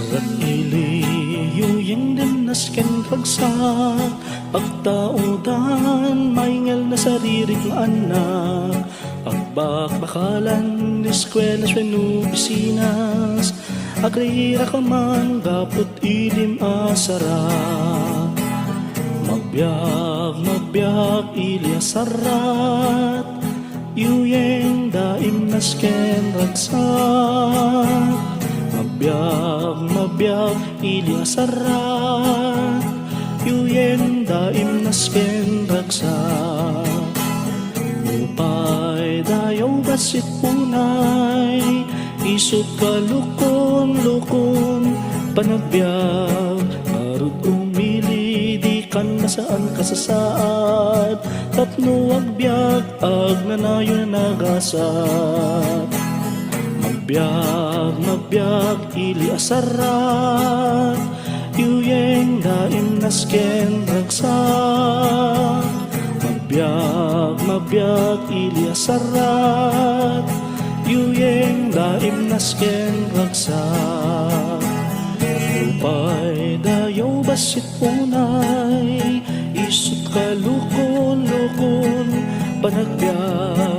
Sarat iliyo yung dinasken pagsak pagtaudan maingal na saririk na anak agbakbakalan eskwela swenu bisinas agrira ka man gapot ilim asara magbiag ili asarat yuyeng daim nasken ragsak mabiyag ili asarat yuyeng daim nasken ragsak upay dayaw basit punay isut kalukon panagbiag arud umili di kan nasaan kasasaad tapno agbiag ag nanayo na nagasat magbiag ili asarat yuyeng daim nasken ragsak magbiag ili asarat yuyeng daim nasken ragsak upay dayaw basit unay isut kalukon panagbiag